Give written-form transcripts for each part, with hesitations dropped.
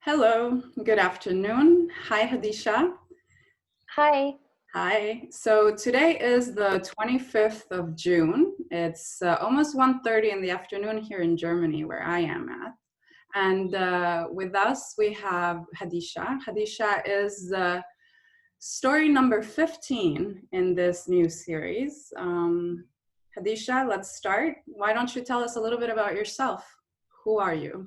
Hello, good afternoon. Hi, Hadicha. Hi. Hi. So today is the 25th of June. It's almost 1:30 in the afternoon here in Germany, where I am at. And with us, we have Hadicha. Hadicha is story number 15 in this new series. Hadicha, let's start. Why don't you tell us a little bit about yourself? Who are you?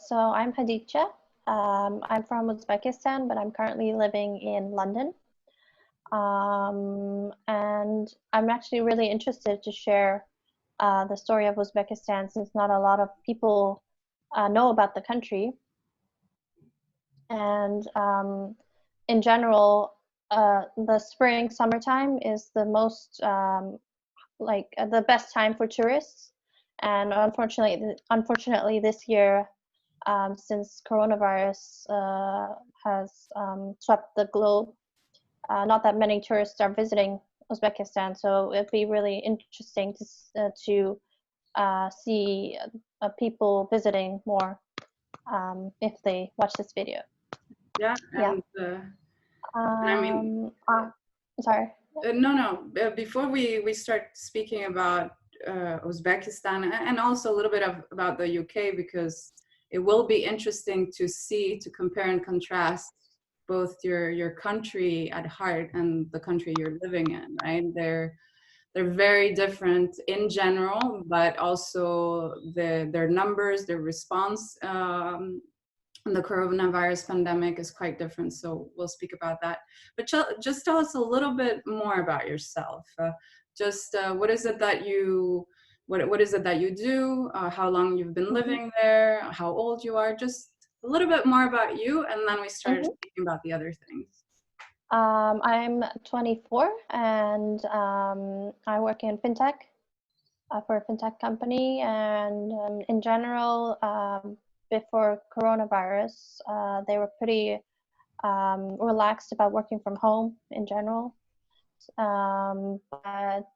So I'm Hadicha. I'm from Uzbekistan, but I'm currently living in London. And I'm actually really interested to share the story of Uzbekistan since not a lot of people know about the country. And in general, the spring, summertime is the most the best time for tourists. And unfortunately, this year, since coronavirus has swept the globe, not that many tourists are visiting Uzbekistan. So it'd be really interesting to see people visiting more if they watch this video. Yeah, Yeah. I mean, Sorry. no. Before we start speaking about Uzbekistan and also a little bit about the UK, because it will be interesting to compare and contrast both your country at heart and the country you're living in, right? They're very different in general, but also their numbers, their response. The coronavirus pandemic is quite different, so we'll speak about that. But just tell us a little bit more about yourself. What is it that what is it that you do? How long you've been living there? How old you are? Just a little bit more about you, and then we start speaking about the other things. I'm 24 and I work in fintech for a fintech company. And in general, before coronavirus, they were pretty relaxed about working from home in general. But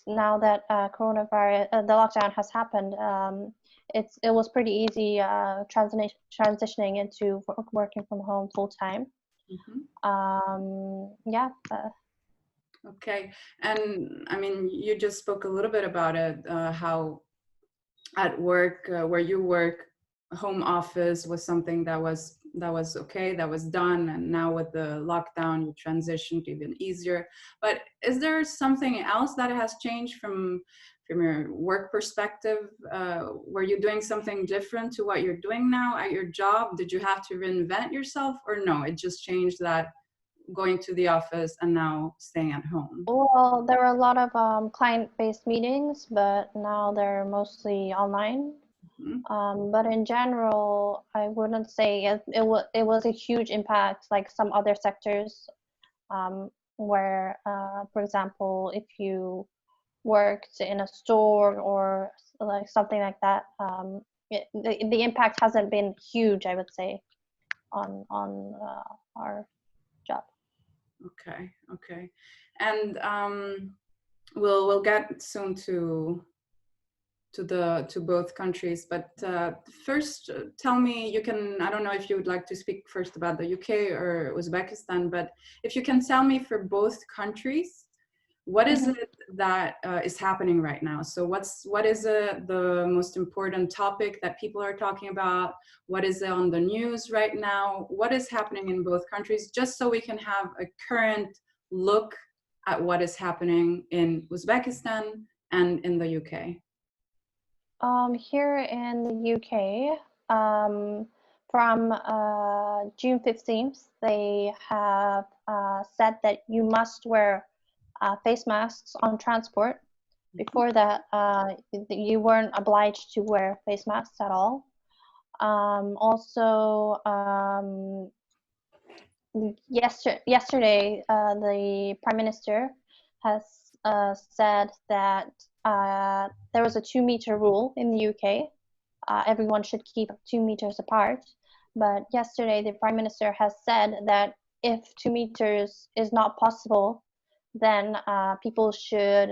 now that coronavirus, the lockdown has happened, it was pretty easy transitioning into working from home full time. Yeah. Okay, and I mean, you just spoke a little bit about it, how at work, where you work, home office was something that was okay, that was done, and now with the lockdown, you transitioned even easier. But is there something else that has changed from your work perspective? Were you doing something different to what you're doing now at your job? Did you have to reinvent yourself, or no, it just changed that going to the office and now staying at home? Well, there were a lot of client-based meetings, but now they're mostly online. But in general, I wouldn't say it was a huge impact like some other sectors, where, for example, if you worked in a store or like something like that, the impact hasn't been huge, I would say, on our job. Okay, and we'll get soon to both countries, but first, tell me, you can, I don't know if you would like to speak first about the UK or Uzbekistan, but if you can tell me for both countries, what is it that is happening right now? So what is the most important topic that people are talking about? What is on the news right now? What is happening in both countries, just so we can have a current look at what is happening in Uzbekistan and in the UK? Here in the UK, from June 15th, they have said that you must wear face masks on transport. Before that, you weren't obliged to wear face masks at all. Also, yesterday, the Prime Minister has said that there was a 2-meter rule in the UK. Everyone should keep 2 meters apart. But yesterday, the Prime Minister has said that if 2 meters is not possible, then people should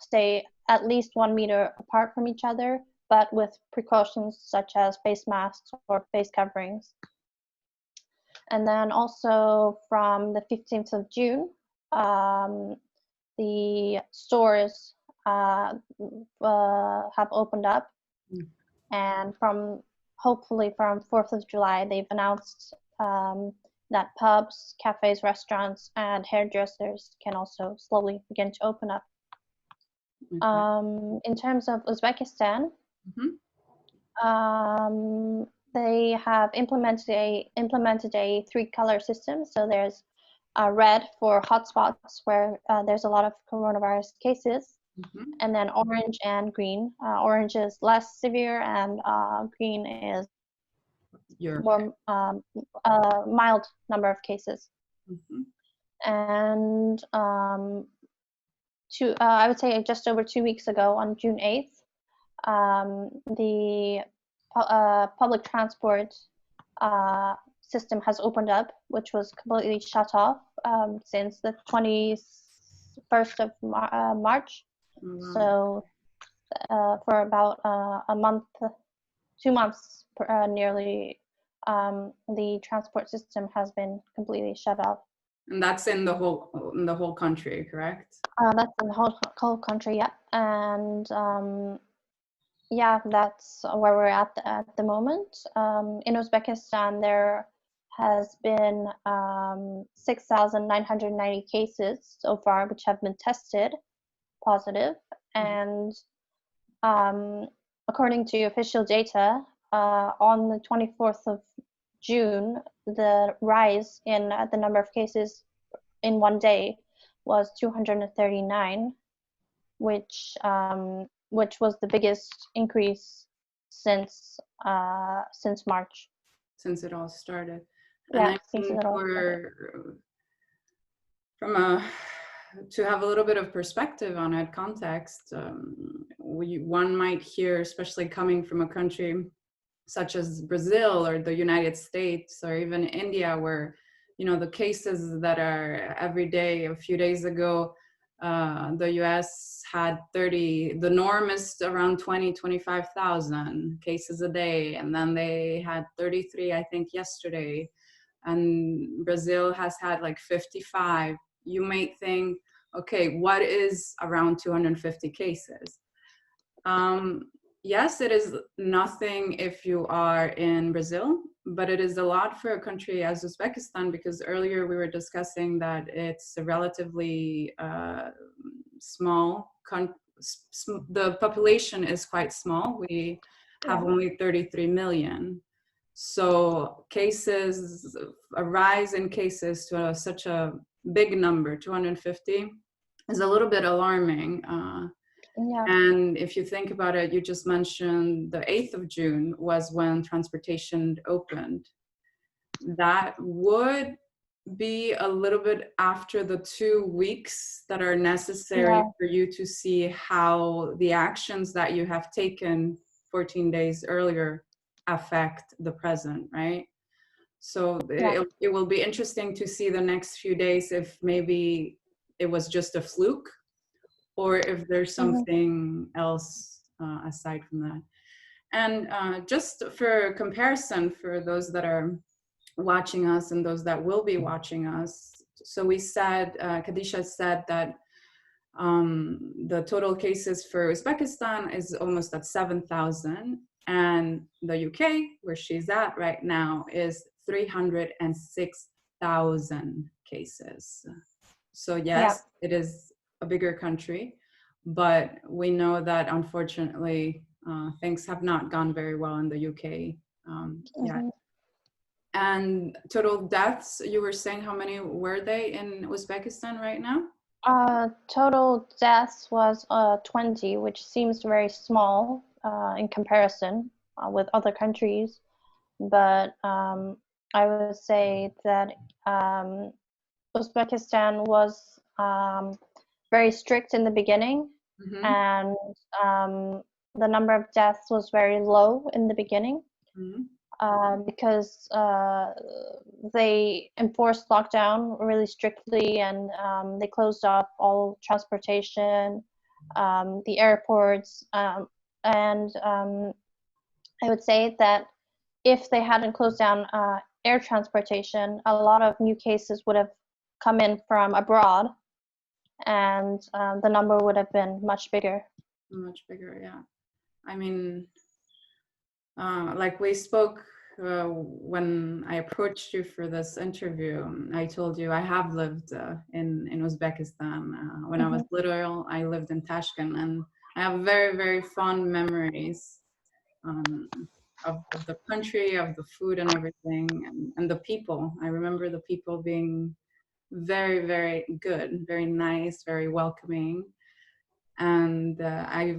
stay at least 1 meter apart from each other, but with precautions such as face masks or face coverings. And then also from the 15th of June, the stores have opened up, and hopefully from 4th of July, they've announced that pubs, cafes, restaurants, and hairdressers can also slowly begin to open up. In terms of Uzbekistan, they have implemented a three-color system. So there's red for hotspots where there's a lot of coronavirus cases, and then orange and green. Orange is less severe, and green is more mild number of cases. And I would say just over 2 weeks ago, on June 8th, the public transport system has opened up, which was completely shut off since the 21st of March. So for about a month, 2 months nearly, the transport system has been completely shut off. And that's in the whole country, correct? That's in the whole country, yeah. And yeah, that's where we're at the moment. In Uzbekistan, there has been 6,990 cases so far, which have been tested positive. And according to official data, on the 24th of June, the rise in the number of cases in one day was 239, which was the biggest increase since March. Since it all started. Yeah, since it all started. To have a little bit of perspective on it, context, one might hear, especially coming from a country such as Brazil or the United States or even India, where the cases that are every day. A few days ago, the US had 30, the norm is around 25,000 cases a day, and then they had 33, I think, yesterday, and Brazil has had like 55. You might think, okay, what is around 250 cases? Yes, it is nothing if you are in Brazil, but it is a lot for a country as Uzbekistan, because earlier we were discussing that it's a relatively small the population is quite small. We have only 33 million. So cases, a rise in cases to such a big number, 250, is a little bit alarming. And if you think about it, you just mentioned the 8th of June was when transportation opened. That would be a little bit after the 2 weeks that are necessary for you to see how the actions that you have taken 14 days earlier affect the present, right? So it will be interesting to see the next few days if maybe it was just a fluke, or if there's something else aside from that. And just for comparison, for those that are watching us and those that will be watching us, so we said, Hadicha said that the total cases for Uzbekistan is almost at 7,000, and the UK, where she's at right now, is 306,000 cases. So yes, it is a bigger country, but we know that unfortunately things have not gone very well in the UK yet. And total deaths, you were saying, how many were they in Uzbekistan right now? Total deaths was 20, which seems very small in comparison with other countries. But I would say that Uzbekistan was very strict in the beginning, and the number of deaths was very low in the beginning. Because they enforced lockdown really strictly, and they closed off all transportation, the airports, and I would say that if they hadn't closed down air transportation, a lot of new cases would have come in from abroad, and the number would have been much bigger. Much bigger, yeah. I mean, like we spoke when I approached you for this interview. I told you I have lived in Uzbekistan. When I was little, I lived in Tashkent, and I have very, very fond memories of the country, of the food and everything, and the people. I remember the people being very, very good, very nice, very welcoming. And I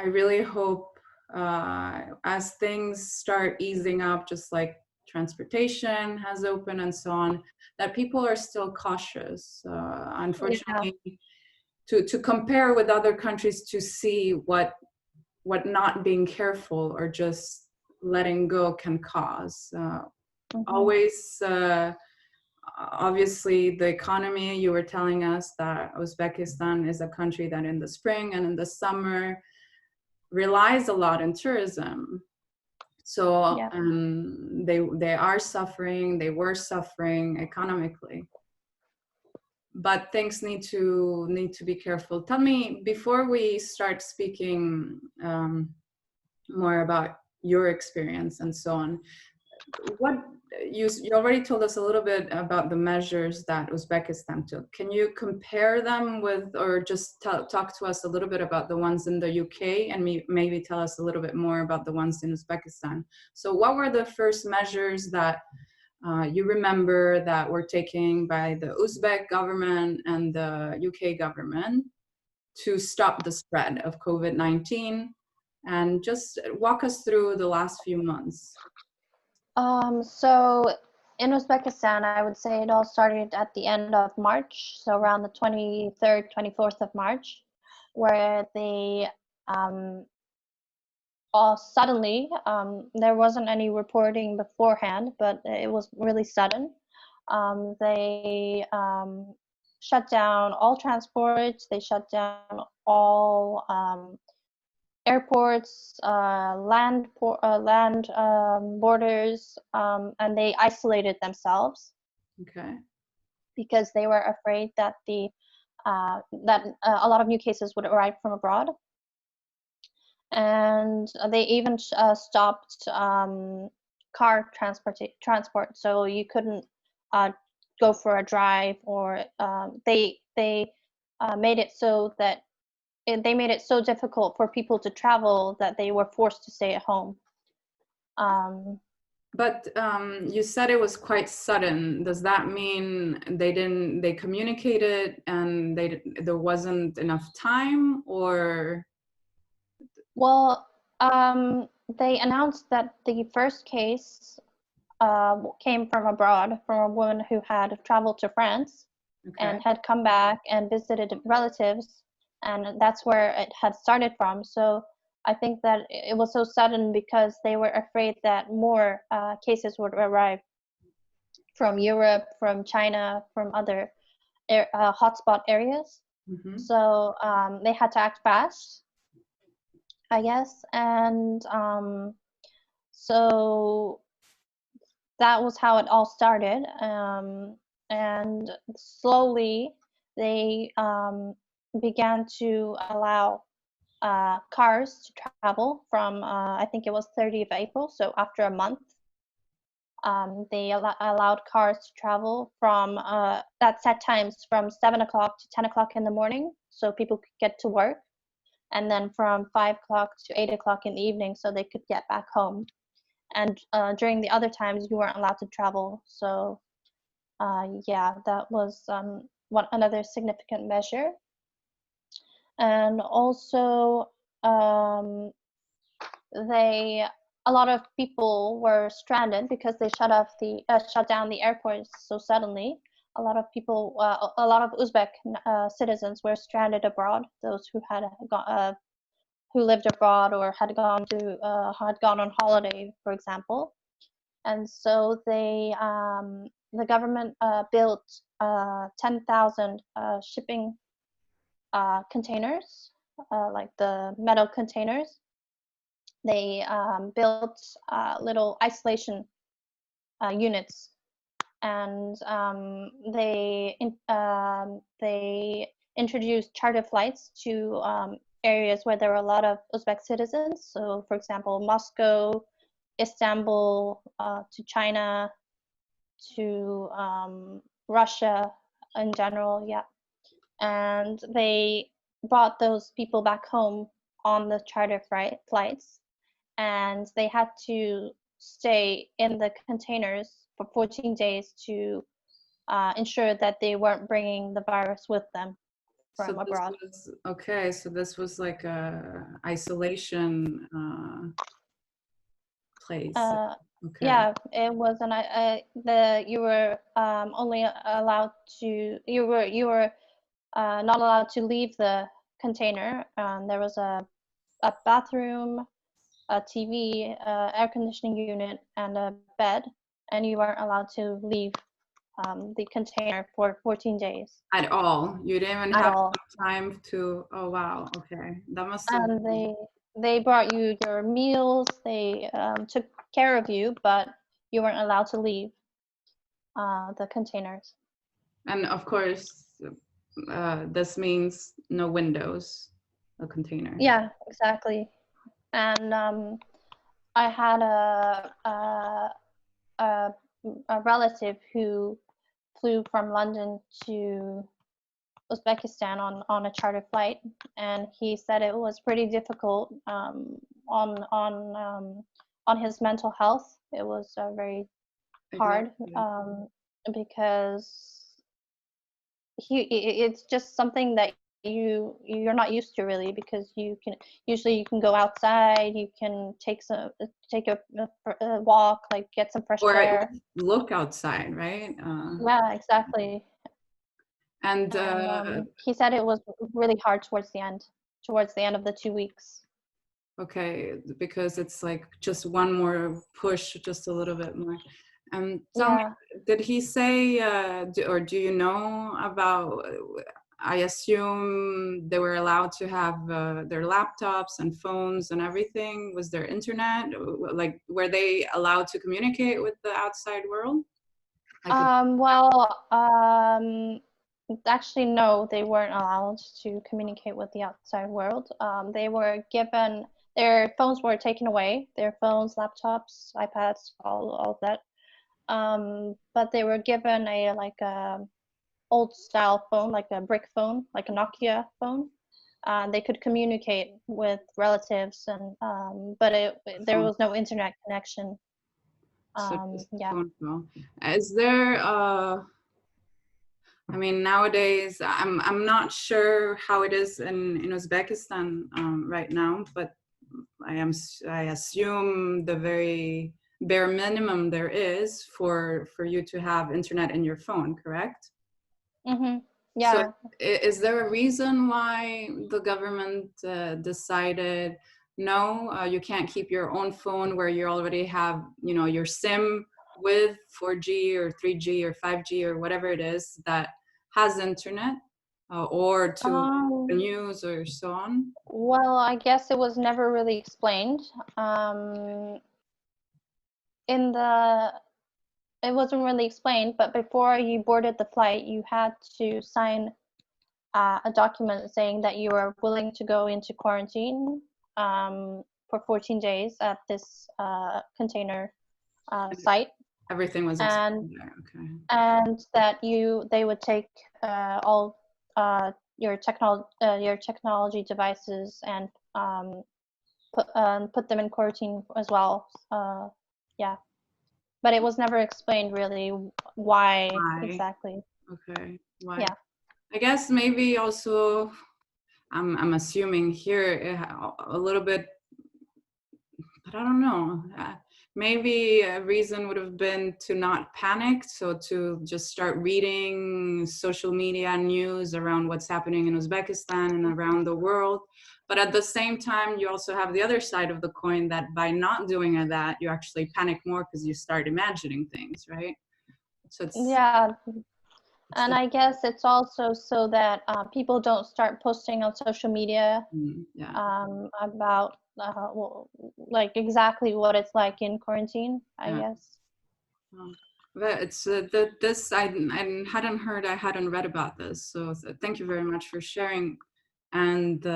really hope as things start easing up, just like transportation has opened and so on, that people are still cautious. Unfortunately, to compare with other countries to see what not being careful or just letting go can cause. Always, obviously, the economy, you were telling us that Uzbekistan is a country that in the spring and in the summer relies a lot in tourism. So they are suffering, they were suffering economically. But things need to be careful. Tell me, before we start speaking more about your experience and so on, what you already told us a little bit about the measures that Uzbekistan took. Can you compare them with, or just talk to us a little bit about the ones in the UK, and maybe tell us a little bit more about the ones in Uzbekistan? So what were the first measures that you remember that were taken by the Uzbek government and the UK government to stop the spread of COVID-19? And just walk us through the last few months. So in Uzbekistan, I would say it all started at the end of March, so around the 23rd, 24th of March, where they all suddenly, there wasn't any reporting beforehand, but it was really sudden. They shut down all transports, they shut down all airports, land borders, and they isolated themselves. Okay. Because they were afraid that a lot of new cases would arrive from abroad, and they even stopped car transport, so you couldn't go for a drive, or they made it so that they made it so difficult for people to travel that they were forced to stay at home. But you said it was quite sudden. Does that mean they communicated and there wasn't enough time, or? Well, they announced that the first case came from abroad, from a woman who had traveled to France and had come back and visited relatives, and that's where it had started from. So I think that it was so sudden because they were afraid that more cases would arrive from Europe, from China, from other hotspot areas. So they had to act fast, I guess, and so that was how it all started. And slowly they began to allow cars to travel from, I think it was 30th of April, so after a month. They allowed cars to travel from at set times from 7 o'clock to 10 o'clock in the morning, so people could get to work, and then from 5 o'clock to 8 o'clock in the evening, so they could get back home. And during the other times, you weren't allowed to travel. So yeah, that was another significant measure. And also, a lot of people were stranded because they shut down the airports so suddenly. A lot of people, a lot of Uzbek citizens were stranded abroad. Those who had who lived abroad or had gone on holiday, for example. And so the government built 10,000 shipping containers like the metal containers. They built little isolation units, and they introduced charter flights to areas where there were a lot of Uzbek citizens. So, for example, Moscow, Istanbul, to China, to Russia in general. Yeah, and they brought those people back home on the charter flights, and they had to stay in the containers for 14 days to ensure that they weren't bringing the virus with them So from this abroad. was okay. So this was like a isolation place. Uh, Okay. yeah, it was you were only allowed to you were not allowed to leave the container. There was a bathroom, a TV, air conditioning unit, and a bed, and you weren't allowed to leave the container for 14 days At all. You didn't even at have all. time to. Oh wow. Okay. That must have And been. they brought you your meals. They took care of you, but you weren't allowed to leave the containers. And of course, this means no windows. A container. Yeah, exactly. And I had a a relative who flew from London to Uzbekistan on a charter flight, and he said it was pretty difficult on on on his mental health. It was very hard Exactly. because it's just something that you're not used to really, because you can go outside, you can take a walk, like get some fresh Or at air. least look outside, right? Yeah, exactly. And And he said it was really hard towards the end of the 2 weeks. okay, because it's like just one more push, just a little bit more. Tell me, Yeah. did he say, or do you know about? I assume they were allowed to have their laptops and phones and everything. Was there internet? Like, were they allowed to communicate with the outside world? Like, Well, actually, no, they weren't allowed to communicate with the outside world. They were given their phones were taken away, their phones, laptops, iPads, all of that. But they were given a like a old style phone, like a brick phone, like a Nokia phone. They could communicate with relatives, and but there was no internet connection. so just Yeah. phone call. Is there I mean, nowadays, I'm not sure how it is in Uzbekistan right now, but I assume the very bare minimum there is for you to have internet in your phone, correct? Mhm. So, Yeah. is there a reason why the government decided no, you can't keep your own phone where you already have, you know, your SIM with 4G or 3G or 5G or whatever it is that has internet, or to the Um, news or so on? well, I guess it was never really explained. Um, in the It wasn't really explained, but before you boarded the flight, you had to sign a document saying that you are willing to go into quarantine for 14 days at this container site, Everything was and explained there. Okay. that they would take all your technology devices and put them in quarantine as well. Yeah, but it was never explained really why Why? exactly. Okay. Why? Yeah. I guess maybe also I'm assuming here a little bit, but I don't know. Maybe a reason would have been to not panic, so to just start reading social media news around what's happening in Uzbekistan and around the world. But at the same time, you also have the other side of the coin that by not doing that, you actually panic more because you start imagining things, right? So it's Yeah, And I guess it's also so that people don't start posting on social media Yeah. about well, like exactly what it's like in quarantine, I guess. But it's this I hadn't heard, I hadn't read about this. So thank you very much for sharing. And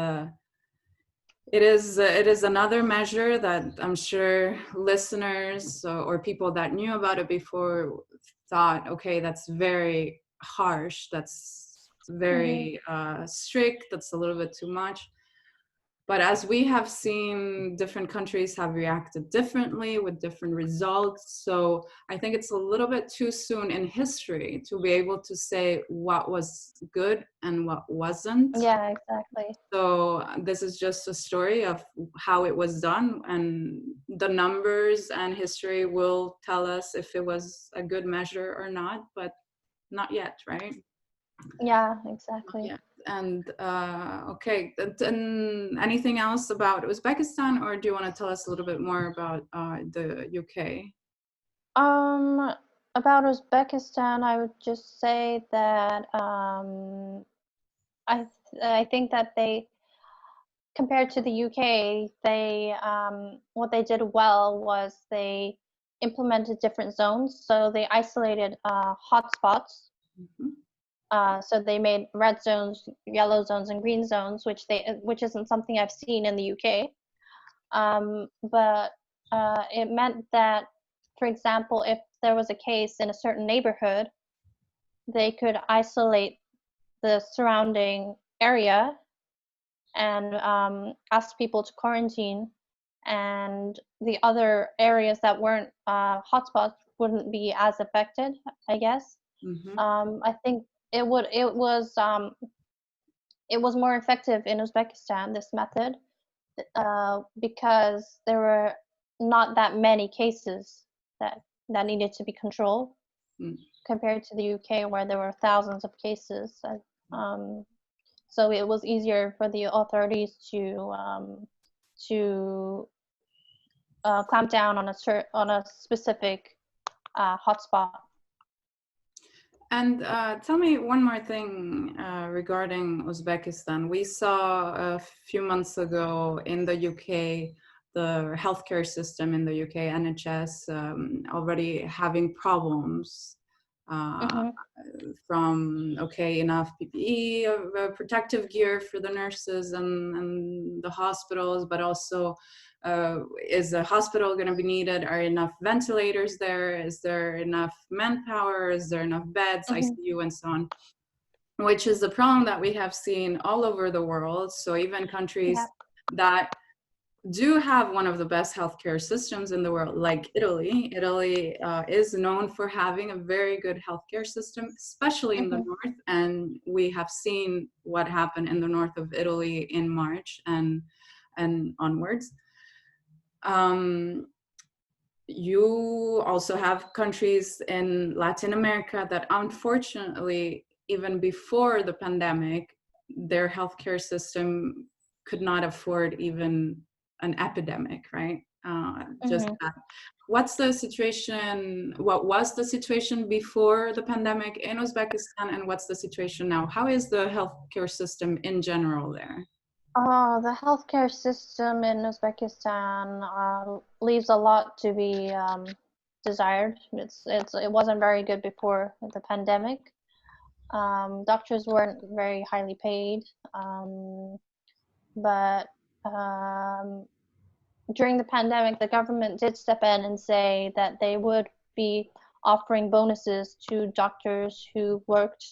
it is another measure that I'm sure listeners or people that knew about it before thought, okay, that's very harsh, that's very strict, that's a little bit too much. But as we have seen, different countries have reacted differently with different results. So I think it's a little bit too soon in history to be able to say what was good and what wasn't. Yeah, exactly. So this is just a story of how it was done, and the numbers and history will tell us if it was a good measure or not, but not yet, right? Yeah, exactly. Yeah. And okay, and anything else about Uzbekistan, or do you want to tell us a little bit more about the UK? About Uzbekistan, I would just say that I think that they, compared to the UK, they what they did well was they implemented different zones. So they isolated hotspots. Mm-hmm. So they made red zones, yellow zones, and green zones, which isn't something I've seen in the UK. But it meant that, for example, if there was a case in a certain neighborhood, they could isolate the surrounding area and ask people to quarantine, and the other areas that weren't hotspots wouldn't be as affected, I guess. Mm-hmm. I think it was more effective in Uzbekistan, this method, because there were not that many cases that needed to be controlled compared to the UK, where there were thousands of cases. So it was easier for the authorities to clamp down on a specific hotspot. And tell me one more thing regarding Uzbekistan. We saw a few months ago in the UK, the healthcare system in the UK, NHS, already having problems from, okay, enough PPE, protective gear for the nurses and the hospitals, but also is a hospital going to be needed? Are enough ventilators there? Is there enough manpower? Is there enough beds, ICU, and so on? Which is the problem that we have seen all over the world. So even countries that do have one of the best healthcare systems in the world, like Italy. Italy is known for having a very good healthcare system, especially in the north. And we have seen what happened in the north of Italy in March and onwards. You also have countries in Latin America that, unfortunately, even before the pandemic, their healthcare system could not afford even an epidemic, right? Just that. What's the situation? What was the situation before the pandemic in Uzbekistan, and what's the situation now? How is the healthcare system in general there? The healthcare system in Uzbekistan leaves a lot to be desired. It wasn't very good before the pandemic. Doctors weren't very highly paid, but during the pandemic, the government did step in and say that they would be offering bonuses to doctors who worked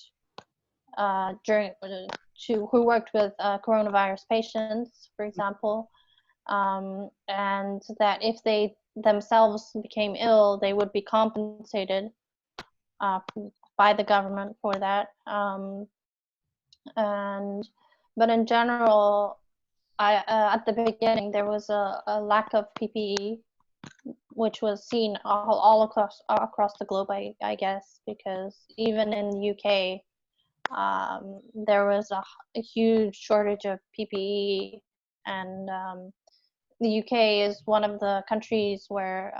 who worked with coronavirus patients, for example, and that if they themselves became ill, they would be compensated by the government for that. But in general, at the beginning there was a lack of PPE, which was seen all across the globe, I guess, because even in the UK, there was a huge shortage of PPE, and the UK is one of the countries where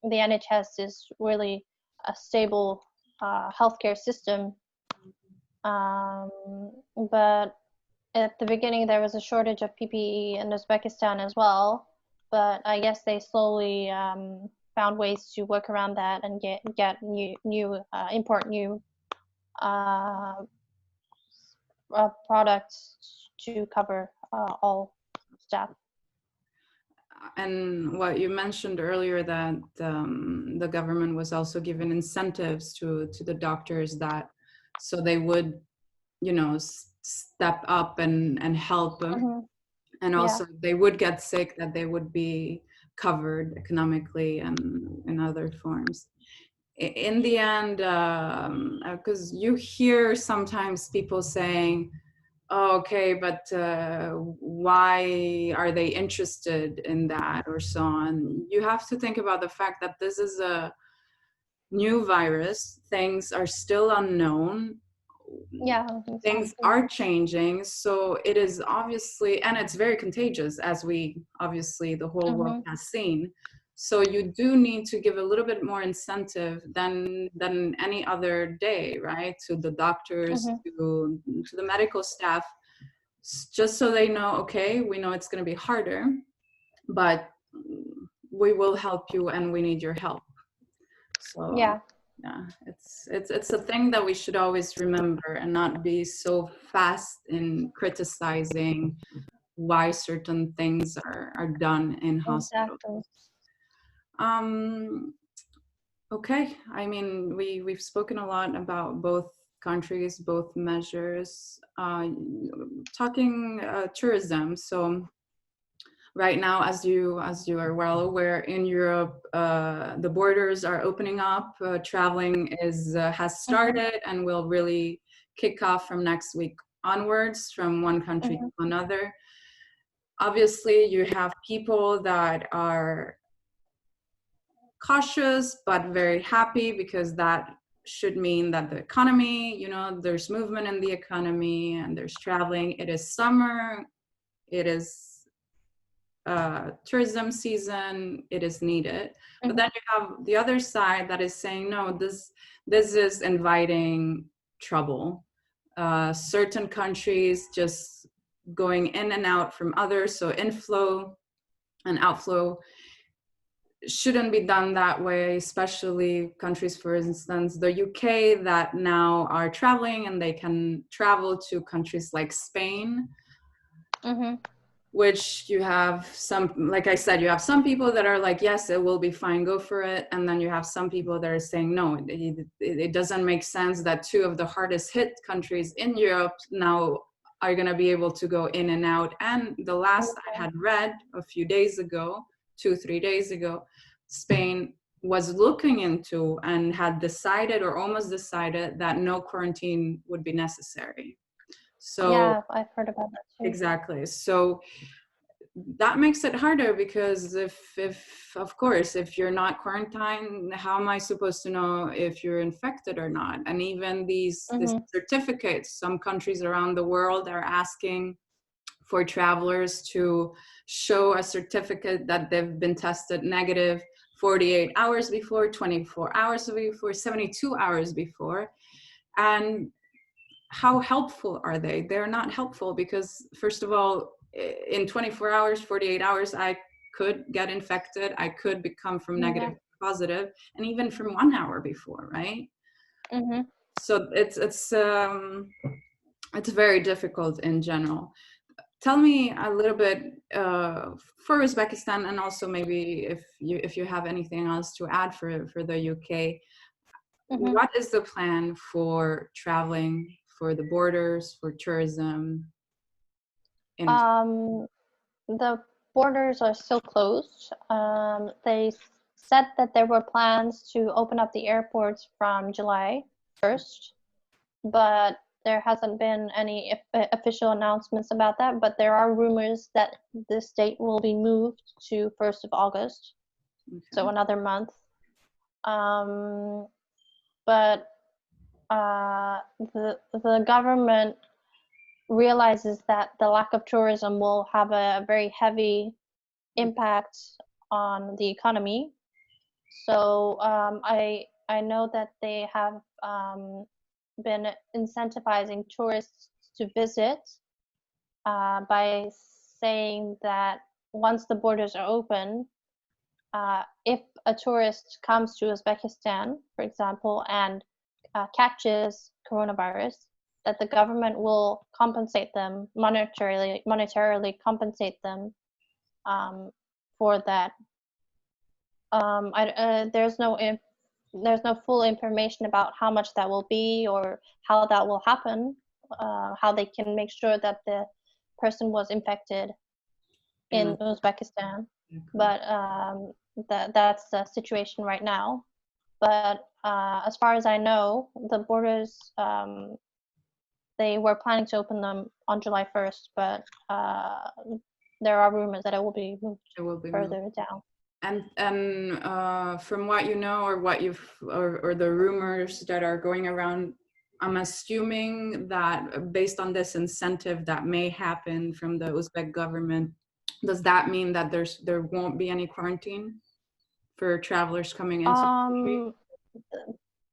the NHS is really a stable healthcare system, But at the beginning, there was a shortage of PPE in Uzbekistan as well. But I guess they slowly found ways to work around that and get import new uh, products to cover all staff. And what you mentioned earlier, that the government was also given incentives to the doctors, that so they would, you know, step up and help them. Mm-hmm. And Yeah. also they would get sick, that they would be covered economically and in other forms. In the end, because you hear sometimes people saying, oh, okay, but why are they interested in that, or so on. You have to think about the fact that this is a new virus. Things are still unknown. Yeah, Things exactly. are changing, so it is obviously, and it's very contagious, as we obviously the whole world Mm-hmm. has seen. So you do need to give a little bit more incentive than any other day, right, to the doctors, Mm-hmm. to the medical staff, just so they know, okay, we know it's going to be harder, but we will help you and we need your help. So Yeah. yeah, it's a thing that we should always remember, and not be so fast in criticizing why certain things are done in hospitals. Exactly. um okay, I mean, we've spoken a lot about both countries, both measures. Talking tourism, so right now, as you are well aware, in Europe, the borders are opening up. Traveling has Mm-hmm. started and will really kick off from next week onwards, from one country Mm-hmm. to another. Obviously, you have people that are cautious but very happy, because that should mean that the economy, you know, there's movement in the economy and there's traveling. It is summer. It is tourism season. It is needed. But Mm-hmm. then you have the other side that is saying, no, this is inviting trouble. Certain countries just going in and out from others, so inflow and outflow shouldn't be done that way, especially countries, for instance, the UK, that now are traveling and they can travel to countries like Spain, Mm-hmm. which you have some, like I said, you have some people that are like, yes, it will be fine, go for it. And then you have some people that are saying, no, it doesn't make sense that two of the hardest hit countries in Europe now are going to be able to go in and out. And the last I had read a few days ago, 2-3 days ago, Spain was looking into and had decided, or almost decided, that no quarantine would be necessary. So Yeah, I've heard about that too. exactly. So that makes it harder, because if of course, if you're not quarantined, how am I supposed to know if you're infected or not? And even these Mm-hmm. certificates, some countries around the world are asking for travelers to show a certificate that they've been tested negative 48 hours before, 24 hours before, 72 hours before. And how helpful are they? They're not helpful, because first of all, in 24 hours, 48 hours, I could get infected. I could become from negative Yeah. to positive, and even from 1 hour before, right? Mm-hmm. So it's very difficult in general. Tell me a little bit for Uzbekistan, and also maybe if you have anything else to add for the UK. Mm-hmm. What is the plan for traveling, for the borders, for tourism in Uzbekistan? Um, the borders are still closed. They said that there were plans to open up the airports from July 1st, but there hasn't been any official announcements about that. But there are rumors that this date will be moved to 1st of August, so Okay. another month. But the government realizes that the lack of tourism will have a very heavy impact on the economy. So I know that they have been incentivizing tourists to visit by saying that once the borders are open, if a tourist comes to Uzbekistan, for example, and catches coronavirus, that the government will compensate them monetarily compensate them for that. There's no full information about how much that will be or how that will happen, how they can make sure that the person was infected in Uzbekistan. But that's the situation right now. But as far as I know, the borders, they were planning to open them on July 1st, but there are rumors that it will be moved further down. And from what you know, or what or the rumors that are going around, I'm assuming that based on this incentive that may happen from the Uzbek government, does that mean that there won't be any quarantine for travelers coming into the country?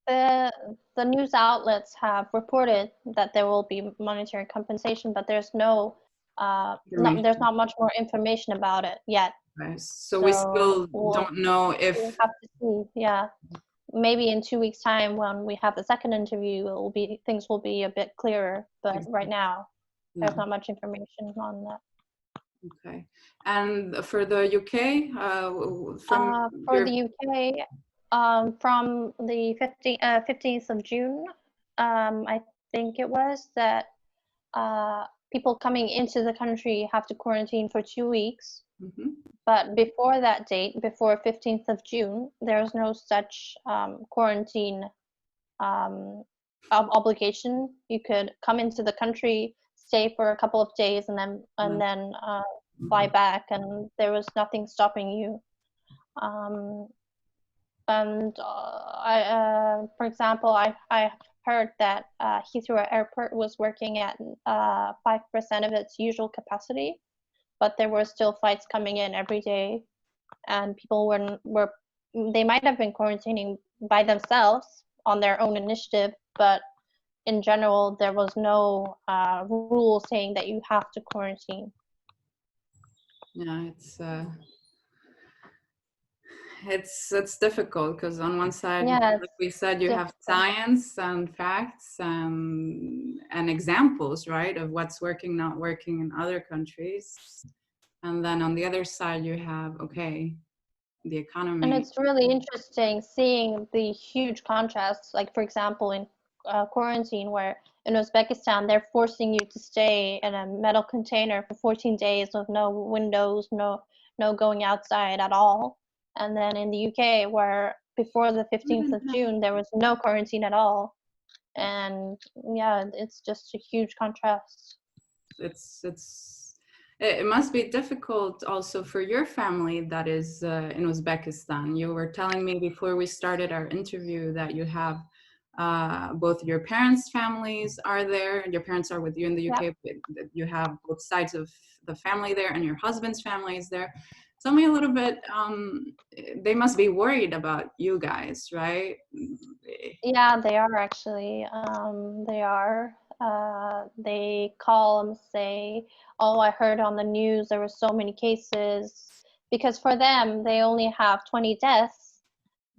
The news outlets have reported that there will be monetary compensation, but there's there's not much more information about it yet. Right. So we still don't know if we'll have to see. Yeah, maybe in 2 weeks' time when we have the second interview, things will be a bit clearer. But right now, there's not much information on that. Okay. And for the UK, the UK, from the 15th of June, I think it was, that people coming into the country have to quarantine for 2 weeks. Mm-hmm. But before that date, before 15th of June, there's no such quarantine obligation. You could come into the country, stay for a couple of days, and then fly back, and there was nothing stopping you. For example, I heard that Heathrow Airport was working at 5% of its usual capacity, but there were still flights coming in every day, and people they might have been quarantining by themselves on their own initiative, but in general, there was no rule saying that you have to quarantine. Yeah, it's difficult because on one side, like we said, you have science and facts and examples, right, of what's working, not working in other countries, and then on the other side you have the economy. And it's really interesting seeing the huge contrasts, like for example in quarantine, where in Uzbekistan they're forcing you to stay in a metal container for 14 days with no windows, no going outside at all. And then in the UK, where before the 15th of June, there was no quarantine at all. And yeah, it's just a huge contrast. It must be difficult also for your family that is in Uzbekistan. You were telling me before we started our interview that you have both your parents' families are there, and your parents are with you in the UK. Yep. You have both sides of the family there, and your husband's family is there. Tell me a little bit, they must be worried about you guys, right? Yeah, they are actually. They are. They call and say, oh, I heard on the news there were so many cases. Because for them, they only have 20 deaths.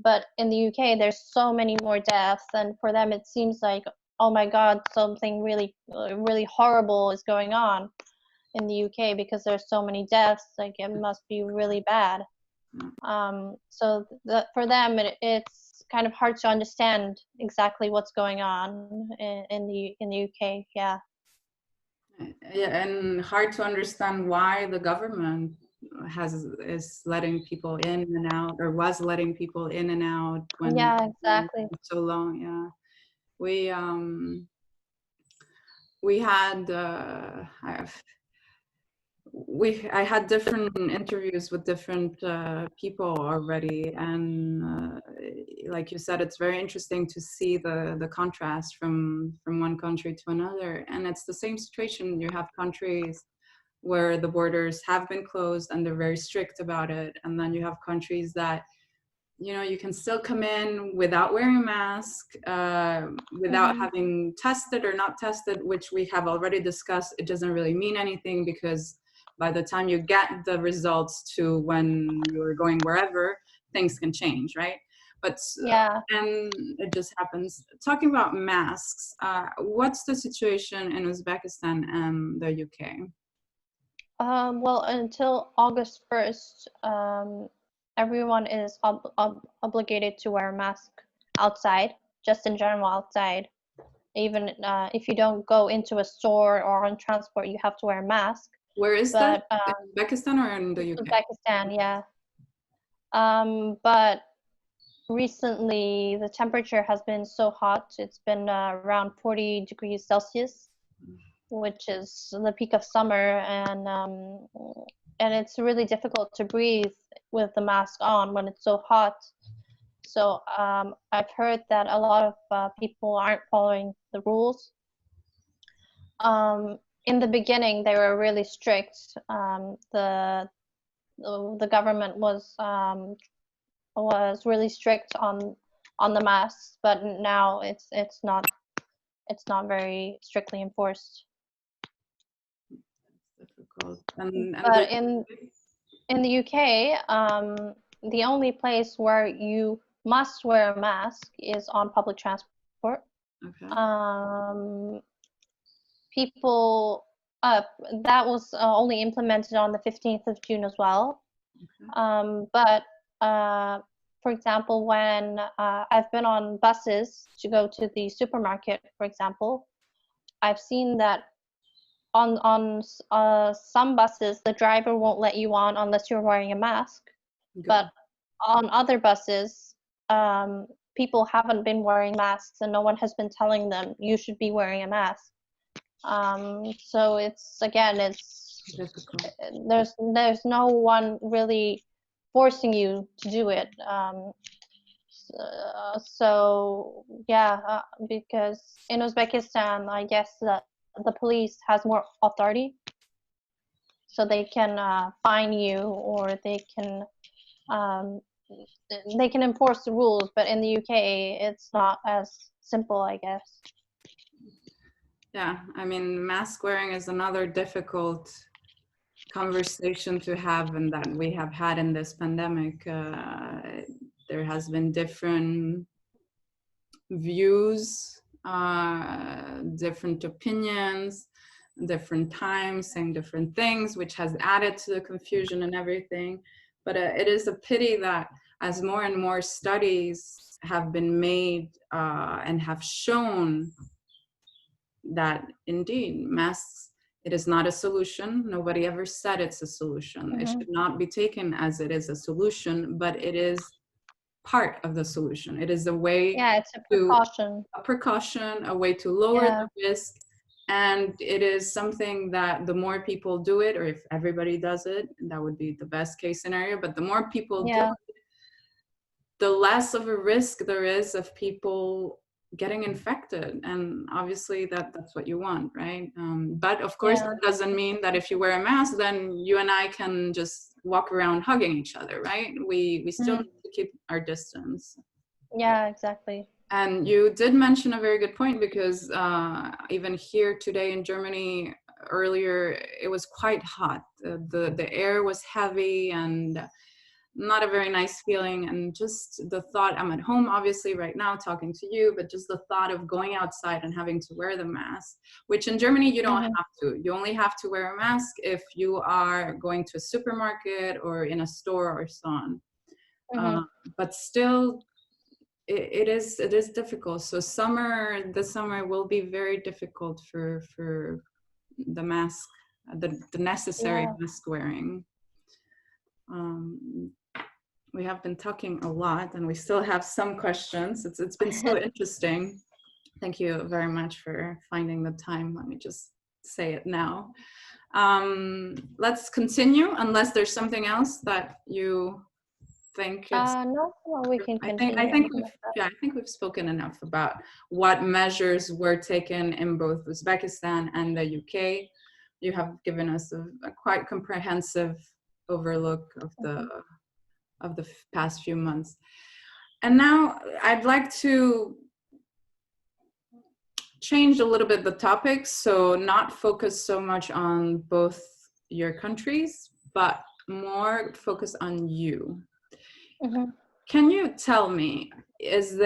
But in the UK, there's so many more deaths. And for them, it seems like, oh my God, something really, really horrible is going on in the UK because there's so many deaths. Like, it must be really bad. So for them, it's kind of hard to understand exactly what's going on in the UK. Yeah, and hard to understand why the government is letting people in and out, or was letting people in and out when exactly so long. We had I had different interviews with different people already, and like you said, it's very interesting to see the contrast from one country to another. And it's the same situation. You have countries where the borders have been closed and they're very strict about it, and then you have countries that you know, you can still come in without wearing a mask, without having tested or not tested, which we have already discussed. It doesn't really mean anything, because by the time you get the results to when you're going wherever, things can change, right? But Yeah. and it just happens. Talking about masks, what's the situation in Uzbekistan and the UK? Well, until August 1st, everyone is obligated to wear a mask outside, just in general outside. Even if you don't go into a store or on transport, you have to wear a mask. Where is that? But In Uzbekistan or in the UK? Uzbekistan, yeah. But recently, the temperature has been so hot. It's been around 40 degrees Celsius, which is the peak of summer, and it's really difficult to breathe with the mask on when it's so hot. So I've heard that a lot of people aren't following the rules. In the beginning, they were really strict. The government was really strict on the masks, but now it's not very strictly enforced. Difficult. And But in the UK, the only place where you must wear a mask is on public transport. okay. People that was only implemented on the 15th of June as well. Okay. But for example, when I've been on buses to go to the supermarket, for example, I've seen that on some buses the driver won't let you on unless you're wearing a mask. Good. But on other buses, people haven't been wearing masks, and no one has been telling them you should be wearing a mask. So it's Difficult. there's no one really forcing you to do it. So yeah, because in Uzbekistan, I guess that the police has more authority, so they can fine you, or um, they can enforce the rules. But in the UK, it's not as simple, I guess. Yeah, I mean, mask wearing is another difficult conversation to have, and that we have had in this pandemic. There has been different views, different opinions, different times saying different things, which has added to the confusion and everything. But it is a pity that as more and more studies have been made and have shown that indeed masks, it is not a solution. Nobody ever said it's a solution. It should not be taken as it is a solution, but it is part of the solution. It is a way Yeah, it's a to precaution. a way to lower Yeah. the risk. And it is something that the more people do it, or if everybody does it, that would be the best case scenario. But the more people do Yeah. it, the less of a risk there is of people getting infected. And obviously that's what you want, right? But of course, Yeah. that doesn't mean that if you wear a mask, then you and I can just walk around hugging each other, right? We still need to keep our distance. Yeah, exactly. And you did mention a very good point, because even here today in Germany, earlier, it was quite hot. The air was heavy and not a very nice feeling. And just the thought, I'm at home obviously right now talking to you, but just the thought of going outside and having to wear the mask, which in Germany you don't have to. You only have to wear a mask if you are going to a supermarket or in a store or so on. But still, it is difficult. So this summer will be very difficult for the mask, the necessary mask wearing. We have been talking a lot, and we still have some questions. It's been so interesting. Thank you very much for finding the time. Let me just say it now. Let's continue, unless there's something else that you think it's No, well, we can continue. I think we've spoken enough about what measures were taken in both Uzbekistan and the UK. You have given us a quite comprehensive overlook of the past few months. And now I'd like to change a little bit the topic, so not focus so much on both your countries, but more focus on you. Mm-hmm. Can you tell me, was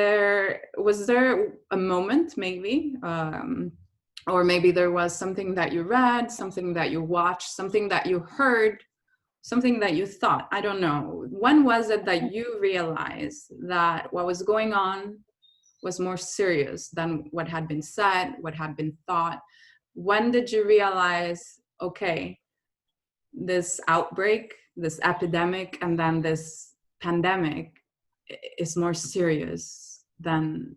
there a moment maybe, or maybe there was something that you read, something that you watched, something that you heard, something that you thought, I don't know. When was it that you realized that what was going on was more serious than what had been said, what had been thought? When did you realize, okay, this outbreak, this epidemic, and then this pandemic is more serious than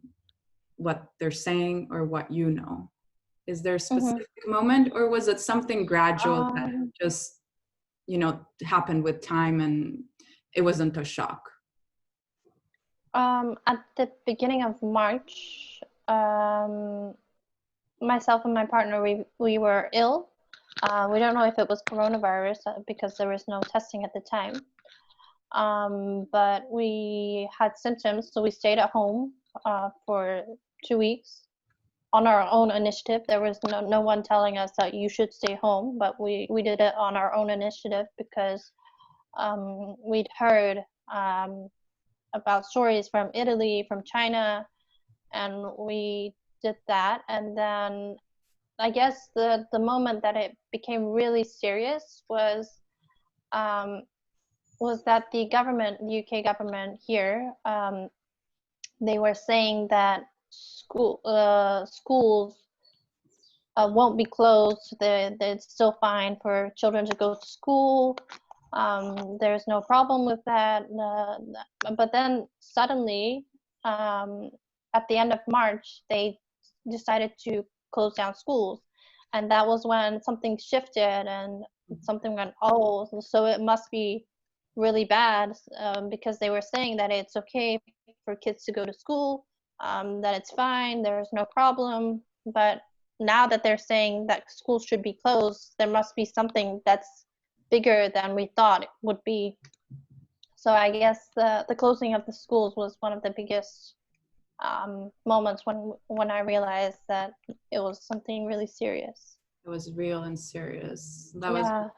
what they're saying or what you know? Is there a Mm-hmm. specific moment, or was it something gradual that Um, just, happened with time and it wasn't a shock? at the beginning of March, myself and my partner, we were ill. We don't know if it was coronavirus because there was no testing at the time. But we had symptoms, so we stayed at home for 2 weeks on our own initiative. There was no one telling us that you should stay home, but we did it on our own initiative because we'd heard about stories from Italy, from China, and we did that. And then I guess the moment that it became really serious um, was that the government, the UK government here, they were saying that schools won't be closed. It's still fine for children to go to school. There's no problem with that. But then suddenly, at the end of March, they decided to close down schools. And that was when something shifted and something went, oh, so it must be really bad, because they were saying that it's okay for kids to go to school, that it's fine, there's no problem. But now that they're saying that schools should be closed, there must be something that's bigger than we thought it would be. So I guess the closing of the schools was one of the biggest moments when I realized that it was something really serious. It was real and serious. That was. Yeah.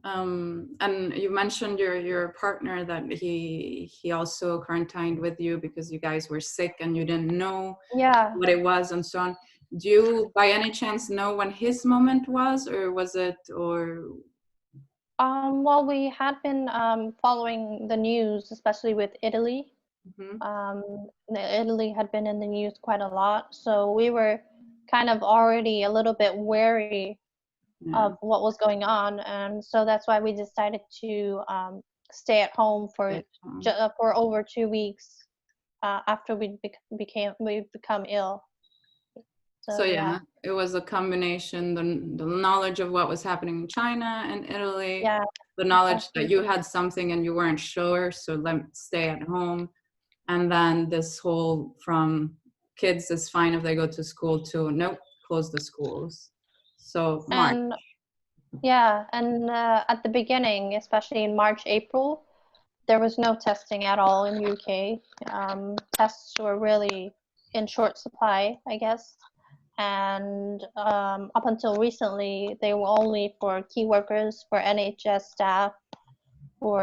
And you mentioned your partner, that he also quarantined with you because you guys were sick and you didn't know Yeah. what it was and so on. Do you by any chance know when his moment was, or was it, or? Well, we had been following the news, especially with Italy. Mhm. Italy had been in the news quite a lot, so we were kind of already a little bit wary Yeah. of what was going on, and so that's why we decided to stay at home for over 2 weeks after we become ill. So So yeah, yeah, it was a combination, the knowledge of what was happening in China and Italy, yeah, the knowledge that exactly. you had something and you weren't sure, so let stay at home. And then this whole from kids is fine if they go to school to nope, close the schools. So March. And yeah, and at the beginning, especially in March, April, there was no testing at all in UK. Tests were really in short supply, I guess. And up until recently, they were only for key workers, for NHS staff, for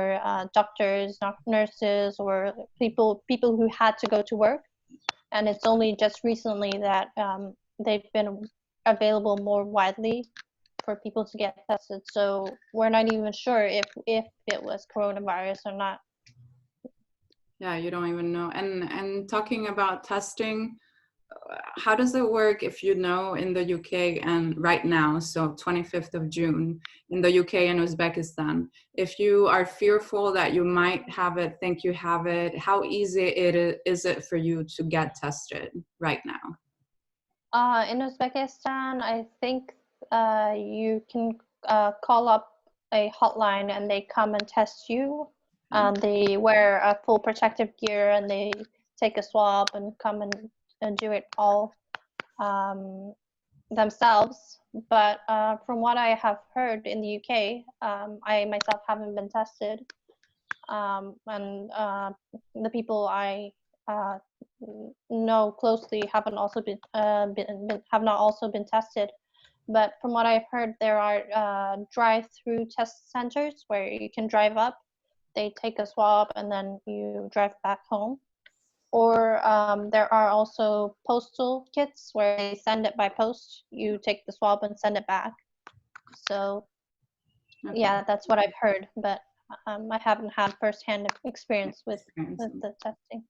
doctors, nurses, or people who had to go to work. And it's only just recently that they've been available more widely for people to get tested. So we're not even sure if it was coronavirus or not. Yeah, you don't even know. And talking about testing, how does it work if you know in the UK and right now, so 25th of June, in the UK and Uzbekistan, if you are fearful that you might have it, think you have it, how easy is it for you to get tested right now? In Uzbekistan, I think you can call up a hotline and they come and test you. They wear a full protective gear and they take a swab and come and do it all themselves. But from what I have heard in the UK, I myself haven't been tested. and the people I uh, know closely haven't also have not also been tested. But from what I've heard, there are drive-through test centers where you can drive up, they take a swab, and then you drive back home. Or there are also postal kits where they send it by post. You take the swab and send it back. So Okay. yeah, that's what I've heard, but I haven't had firsthand experience with the testing.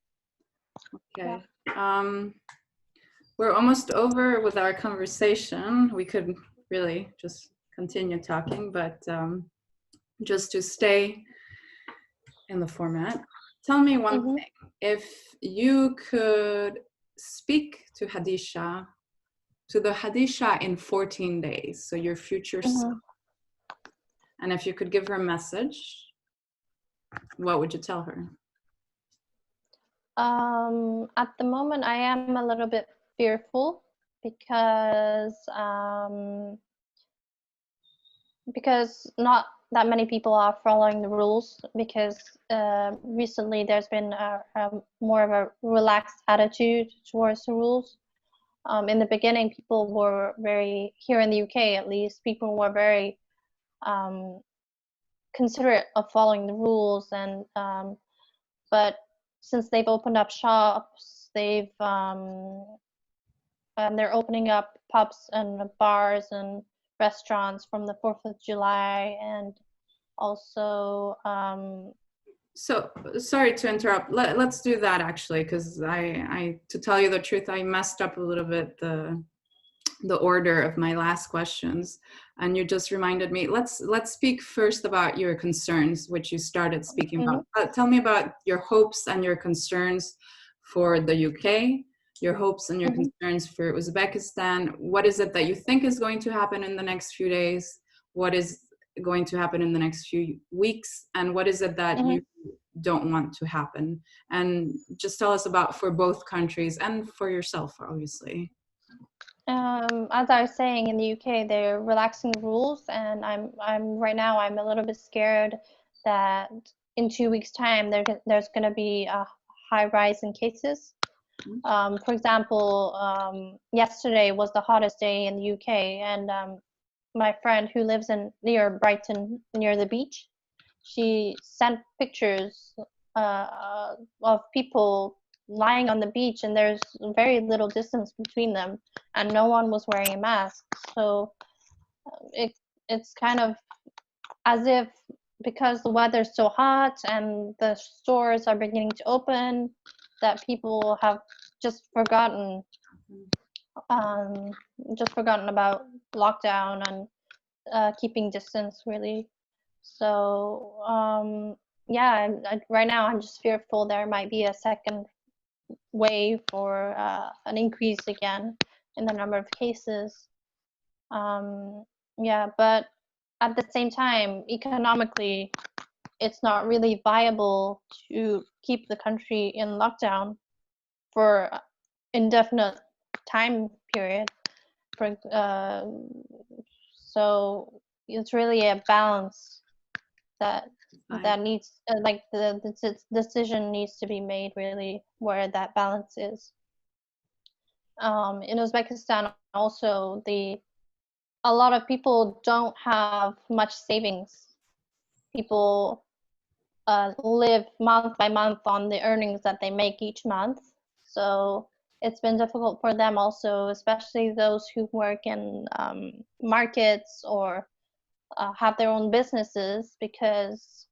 Okay. Yeah. We're almost over with our conversation. We could really just continue talking, but just to stay in the format, tell me one thing. If you could speak to Hadicha, to the Hadicha in 14 days, so your future self, and if you could give her a message, what would you tell her? At the moment, I am a little bit fearful because not that many people are following the rules, because recently there's been more of a relaxed attitude towards the rules. In the beginning, people were here in the UK at least, people were very considerate of following the rules, and but since they've opened up shops, and they're opening up pubs and bars and restaurants from the 4th of July, and also so sorry to interrupt. Let's do that actually, because I to tell you the truth, I messed up a little bit the order of my last questions, and you just reminded me. Let's speak first about your concerns, which you started speaking about. Tell me about your hopes and your concerns for the UK, your hopes and your concerns for Uzbekistan. What is it that you think is going to happen in the next few days? What is going to happen in the next few weeks? And what is it that you don't want to happen? And just tell us about for both countries and for yourself, obviously. As I was saying, in the UK, they're relaxing the rules, and I'm right now I'm a little bit scared that in 2 weeks' time there's going to be a high rise in cases. For example, yesterday was the hottest day in the UK, and my friend who lives near Brighton, near the beach, she sent pictures of people lying on the beach, and there's very little distance between them, and no one was wearing a mask. So it's kind of as if, because the weather's so hot and the stores are beginning to open, that people have just forgotten about lockdown and keeping distance, really. So yeah, right now I'm just fearful there might be a second wave or an increase again in the number of cases. Yeah, but at the same time, economically, it's not really viable to keep the country in lockdown for indefinite time period. So it's really a balance that needs like the decision needs to be made, really, where that balance is. In Uzbekistan also, a lot of people don't have much savings. People live month by month on the earnings that they make each month. So it's been difficult for them also, especially those who work in markets or have their own businesses, because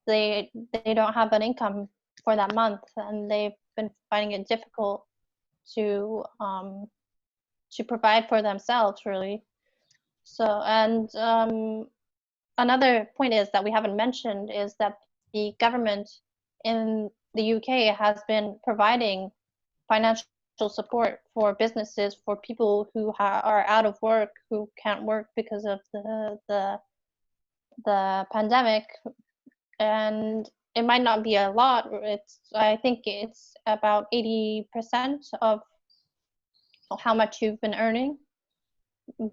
they don't have an income for that month, and they've been finding it difficult to provide for themselves, really. So, and another point is that we haven't mentioned is that the government in the UK has been providing financial support for businesses, for people who are out of work, who can't work because of the pandemic. And it might not be a lot. I think it's about 80% of how much you've been earning,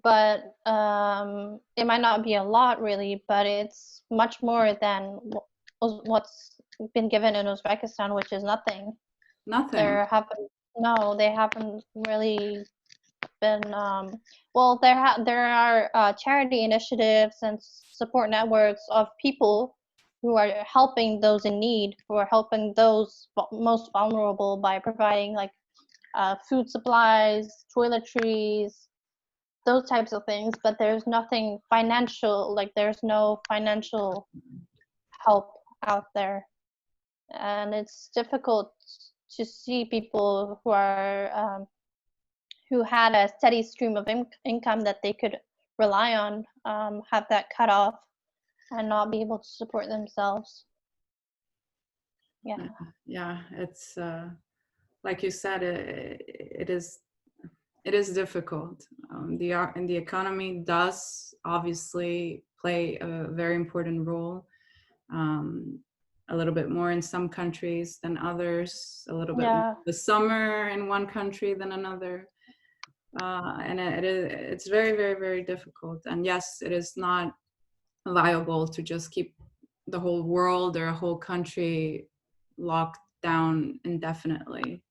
but it might not be a lot, really, but it's much more than what's been given in Uzbekistan, which is nothing. Nothing. They haven't really been. Well, there are charity initiatives and support networks of people who are helping those in need, who are helping those most vulnerable by providing like food supplies, toiletries, those types of things. But there's nothing financial. Like there's no financial help out there, and it's difficult to see people who are who had a steady stream of income that they could rely on have that cut off and not be able to support themselves. Yeah, it's like you said, it is difficult. The economy does obviously play a very important role, a little bit more in some countries than others, a little bit more the summer in one country than another. And it's very, very, very difficult. And yes, it is not viable to just keep the whole world or a whole country locked down indefinitely.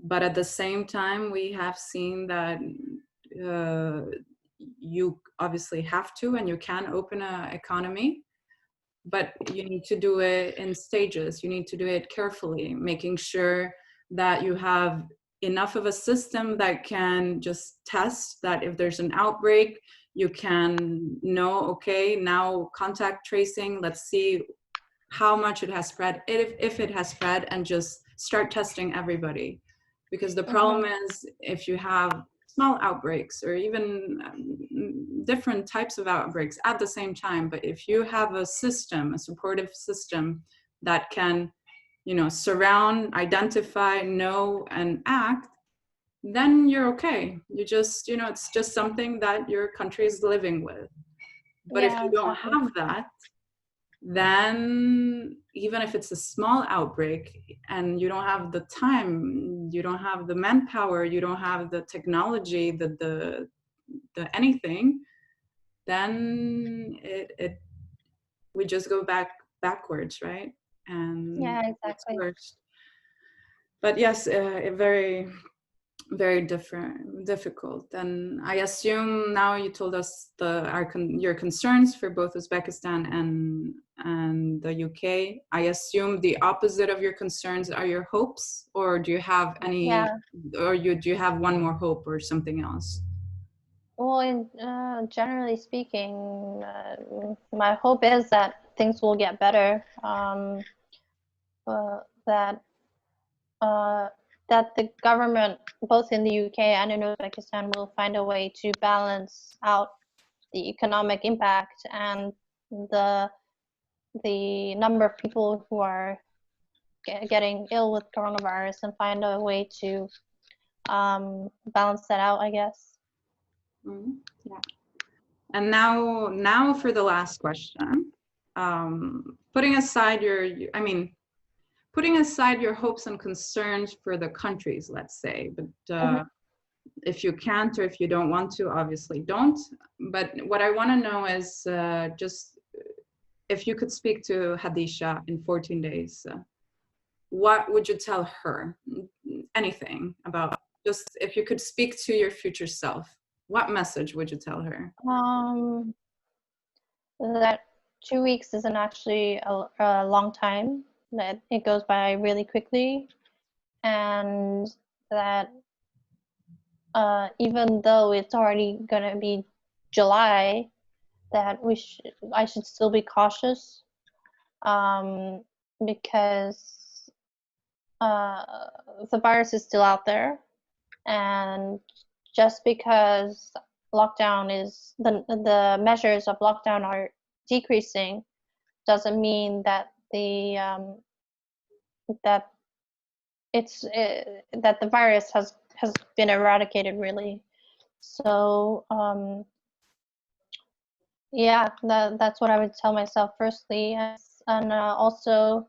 But at the same time, we have seen that you obviously have to, and you can open an economy, but you need to do it in stages. You need to do it carefully, making sure that you have enough of a system that can just test that if there's an outbreak, you can know, okay, now contact tracing, let's see how much it has spread, if it has spread, and just start testing everybody. Because the problem is, if you have small outbreaks or even different types of outbreaks at the same time, but if you have a system, a supportive system that can, surround, identify, know, and act, then you're okay. You just, it's just something that your country is living with. But if you don't have that, then even if it's a small outbreak and you don't have the time, you don't have the manpower, you don't have the technology, the anything, then we just go backwards, right? And it's worse. But yes, a very, very difficult. And I assume now you told us your concerns for both Uzbekistan and the UK. I assume the opposite of your concerns are your hopes, or do you have any, or do you have one more hope or something else? Well, generally speaking, my hope is that things will get better. That the government, both in the UK and in Uzbekistan, will find a way to balance out the economic impact and the number of people who are getting ill with coronavirus, and find a way to balance that out, I guess. Mm-hmm. Yeah. And now for the last question, putting aside putting aside your hopes and concerns for the countries, let's say, but if you can't, or if you don't want to, obviously don't. But what I want to know is just if you could speak to Hadicha in 14 days, what would you tell her? Anything about, just if you could speak to your future self, what message would you tell her? That 2 weeks isn't actually a long time, that it goes by really quickly, and that even though it's already gonna be July, that I should still be cautious, because the virus is still out there, and just because the measures of lockdown are decreasing doesn't mean that that the virus has been eradicated, really. So that's what I would tell myself firstly, and also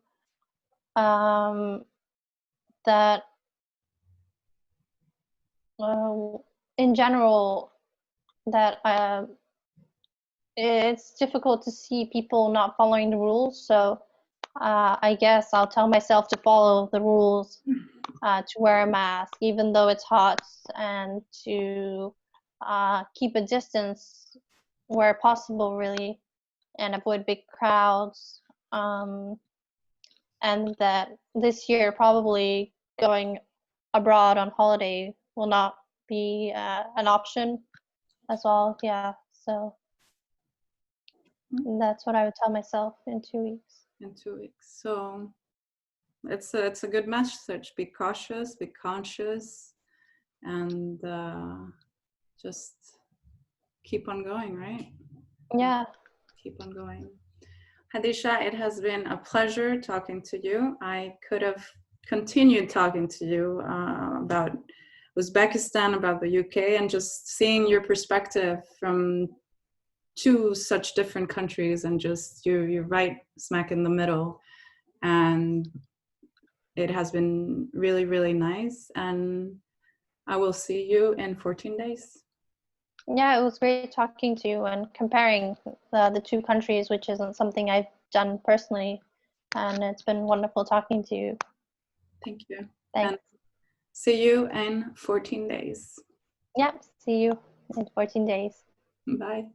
that in general, that it's difficult to see people not following the rules. So I guess I'll tell myself to follow the rules, to wear a mask even though it's hot, and to keep a distance where possible, really, and avoid big crowds. And that this year probably going abroad on holiday will not be an option as well. Yeah, so that's what I would tell myself in 2 weeks. In 2 weeks. So it's a good message. Be cautious, be conscious, and just keep on going, right? Yeah. Keep on going. Hadicha, it has been a pleasure talking to you. I could have continued talking to you about Uzbekistan, about the UK, and just seeing your perspective from two such different countries, and just you're right smack in the middle. And it has been really, really nice. And I will see you in 14 days. Yeah, it was great talking to you and comparing the two countries, which isn't something I've done personally. And it's been wonderful talking to you. Thank you. Thanks. And see you in 14 days. Yeah, see you in 14 days. Bye.